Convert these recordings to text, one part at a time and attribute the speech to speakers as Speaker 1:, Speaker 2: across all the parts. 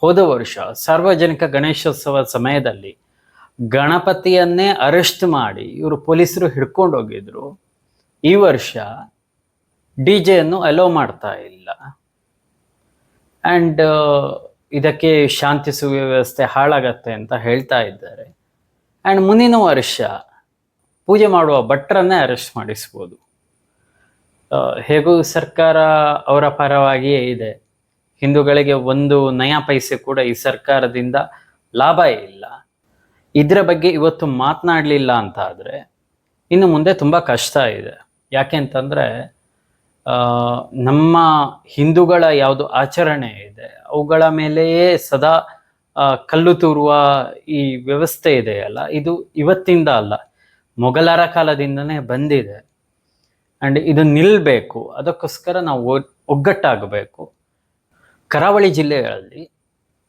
Speaker 1: ಹೋದ ವರ್ಷ ಸಾರ್ವಜನಿಕ ಗಣೇಶೋತ್ಸವ ಸಮಯದಲ್ಲಿ ಗಣಪತಿಯನ್ನೇ ಅರೆಸ್ಟ್ ಮಾಡಿ ಇವರು ಪೊಲೀಸರು ಹಿಡ್ಕೊಂಡು ಹೋಗಿದ್ರು. ಈ ವರ್ಷ ಡಿ ಜೆಯನ್ನು ಅಲೋ ಮಾಡ್ತಾ ಇಲ್ಲ. ಆ್ಯಂಡ್ ಇದಕ್ಕೆ ಶಾಂತಿ ಸುವ್ಯವಸ್ಥೆ ಹಾಳಾಗತ್ತೆ ಅಂತ ಹೇಳ್ತಾ ಇದ್ದಾರೆ. ಆ್ಯಂಡ್ ಮುಂದಿನ ವರ್ಷ ಪೂಜೆ ಮಾಡುವ ಭಟ್ರನ್ನೇ ಅರೆಸ್ಟ್ ಮಾಡಿಸ್ಬೋದು. ಹೇಗೂ ಸರ್ಕಾರ ಅವರ ಪರವಾಗಿಯೇ ಇದೆ. ಹಿಂದೂಗಳಿಗೆ ಒಂದು ನಯಾ ಪೈಸೆ ಕೂಡ ಈ ಸರ್ಕಾರದಿಂದ ಲಾಭ ಇಲ್ಲ. ಇದರ ಬಗ್ಗೆ ಇವತ್ತು ಮಾತನಾಡಲಿಲ್ಲ ಅಂತ ಆದರೆ ಇನ್ನು ಮುಂದೆ ತುಂಬ ಕಷ್ಟ ಇದೆ. ಯಾಕೆ ಅಂತಂದರೆ ನಮ್ಮ ಹಿಂದೂಗಳ ಯಾವುದು ಆಚರಣೆ ಇದೆ ಅವುಗಳ ಮೇಲೆಯೇ ಸದಾ ಕಲ್ಲು ತೂರುವ ಈ ವ್ಯವಸ್ಥೆ ಇದೆಯಲ್ಲ, ಇದು ಇವತ್ತಿಂದ ಅಲ್ಲ, ಮೊಘಲರ ಕಾಲದಿಂದನೇ ಬಂದಿದೆ. ಆ್ಯಂಡ್ ಇದು ನಿಲ್ಲಬೇಕು. ಅದಕ್ಕೋಸ್ಕರ ನಾವು ಒಗ್ಗಟ್ಟಾಗಬೇಕು. ಕರಾವಳಿ ಜಿಲ್ಲೆಗಳಲ್ಲಿ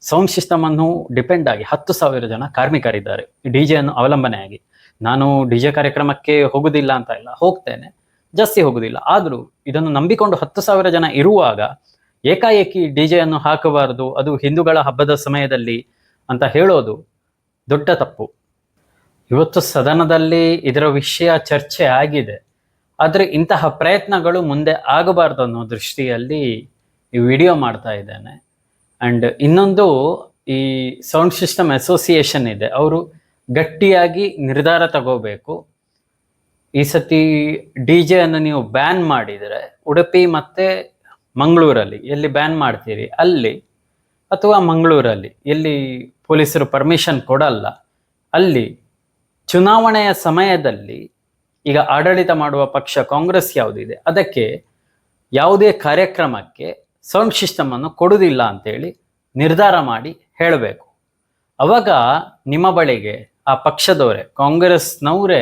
Speaker 1: ಸೌಂಡ್ ಸಿಸ್ಟಮ್ ಅನ್ನು ಡಿಪೆಂಡ್ ಆಗಿ 10,000 ಜನ ಕಾರ್ಮಿಕರಿದ್ದಾರೆ ಡಿ ಜೆಯನ್ನು ಅವಲಂಬನೆಯಾಗಿ. ನಾನು ಡಿ ಜೆ ಕಾರ್ಯಕ್ರಮಕ್ಕೆ ಹೋಗುದಿಲ್ಲ ಅಂತ ಇಲ್ಲ, ಹೋಗ್ತೇನೆ, ಜಾಸ್ತಿ ಹೋಗುದಿಲ್ಲ. ಆದರೂ ಇದನ್ನು ನಂಬಿಕೊಂಡು 10,000 ಜನ ಇರುವಾಗ ಏಕಾಏಕಿ ಡಿ ಜೆಯನ್ನು ಹಾಕಬಾರದು, ಅದು ಹಿಂದೂಗಳ ಹಬ್ಬದ ಸಮಯದಲ್ಲಿ ಅಂತ ಹೇಳೋದು ದೊಡ್ಡ ತಪ್ಪು. ಇವತ್ತು ಸದನದಲ್ಲಿ ಇದರ ವಿಷಯ ಚರ್ಚೆ ಆಗಿದೆ. ಆದರೆ ಇಂತಹ ಪ್ರಯತ್ನಗಳು ಮುಂದೆ ಆಗಬಾರ್ದು ಅನ್ನೋ ದೃಷ್ಟಿಯಲ್ಲಿ ಈ ವಿಡಿಯೋ ಮಾಡ್ತಾ ಇದ್ದೇನೆ. ಆ್ಯಂಡ್ ಇನ್ನೊಂದು, ಈ ಸೌಂಡ್ ಸಿಸ್ಟಮ್ ಅಸೋಸಿಯೇಷನ್ ಇದೆ, ಅವರು ಗಟ್ಟಿಯಾಗಿ ನಿರ್ಧಾರ ತಗೋಬೇಕು. ಈ ಸತಿ ಡಿ ಜೆ ಅನ್ನು ನೀವು ಬ್ಯಾನ್ ಮಾಡಿದರೆ ಉಡುಪಿ ಮತ್ತು ಮಂಗಳೂರಲ್ಲಿ ಎಲ್ಲಿ ಬ್ಯಾನ್ ಮಾಡ್ತೀರಿ ಅಲ್ಲಿ, ಅಥವಾ ಮಂಗಳೂರಲ್ಲಿ ಎಲ್ಲಿ ಪೊಲೀಸರು ಪರ್ಮಿಷನ್ ಕೊಡಲ್ಲ ಅಲ್ಲಿ, ಚುನಾವಣೆಯ ಸಮಯದಲ್ಲಿ ಈಗ ಆಡಳಿತ ಮಾಡುವ ಪಕ್ಷ ಕಾಂಗ್ರೆಸ್ ಯಾವುದಿದೆ ಅದಕ್ಕೆ ಯಾವುದೇ ಕಾರ್ಯಕ್ರಮಕ್ಕೆ ಸೌಂಡ್ ಸಿಸ್ಟಮನ್ನು ಕೊಡುವುದಿಲ್ಲ ಅಂತೇಳಿ ನಿರ್ಧಾರ ಮಾಡಿ ಹೇಳಬೇಕು. ಅವಾಗ ನಿಮ್ಮ ಬಳಿಗೆ ಆ ಪಕ್ಷದವರೇ, ಕಾಂಗ್ರೆಸ್ನವರೇ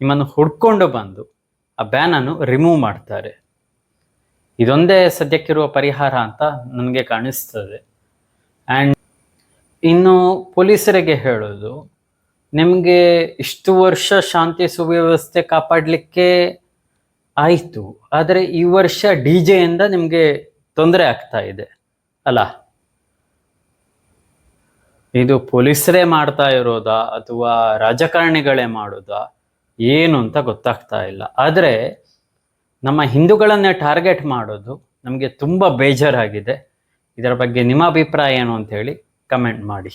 Speaker 1: ನಿಮ್ಮನ್ನು ಹುಡ್ಕೊಂಡು ಬಂದು ಆ ಬ್ಯಾನನ್ನು ರಿಮೂವ್ ಮಾಡ್ತಾರೆ. ಇದೊಂದೇ ಸದ್ಯಕ್ಕಿರುವ ಪರಿಹಾರ ಅಂತ ನನಗೆ ಕಾಣಿಸ್ತದೆ. ಆ್ಯಂಡ್ ಇನ್ನು ಪೊಲೀಸರಿಗೆ ಹೇಳೋದು, ನಿಮಗೆ ಇಷ್ಟು ವರ್ಷ ಶಾಂತಿ ಸುವ್ಯವಸ್ಥೆ ಕಾಪಾಡಲಿಕ್ಕೆ ಆಯಿತು, ಆದರೆ ಈ ವರ್ಷ ಡಿ ಜೆಯಿಂದ ನಿಮಗೆ ತೊಂದರೆ ಆಗ್ತಾ ಇದೆ ಅಲ್ಲ. ಇದು ಪೊಲೀಸರೇ ಮಾಡ್ತಾ ಇರೋದಾ ಅಥವಾ ರಾಜಕಾರಣಿಗಳೇ ಮಾಡೋದಾ ಏನು ಅಂತ ಗೊತ್ತಾಗ್ತಾ ಇಲ್ಲ. ಆದರೆ ನಮ್ಮ ಹಿಂದೂಗಳನ್ನೇ ಟಾರ್ಗೆಟ್ ಮಾಡೋದು ನಮಗೆ ತುಂಬ ಬೇಜಾರಾಗಿದೆ. ಇದರ ಬಗ್ಗೆ ನಿಮ್ಮ ಅಭಿಪ್ರಾಯ ಏನು ಅಂತ ಹೇಳಿ ಕಮೆಂಟ್ ಮಾಡಿ.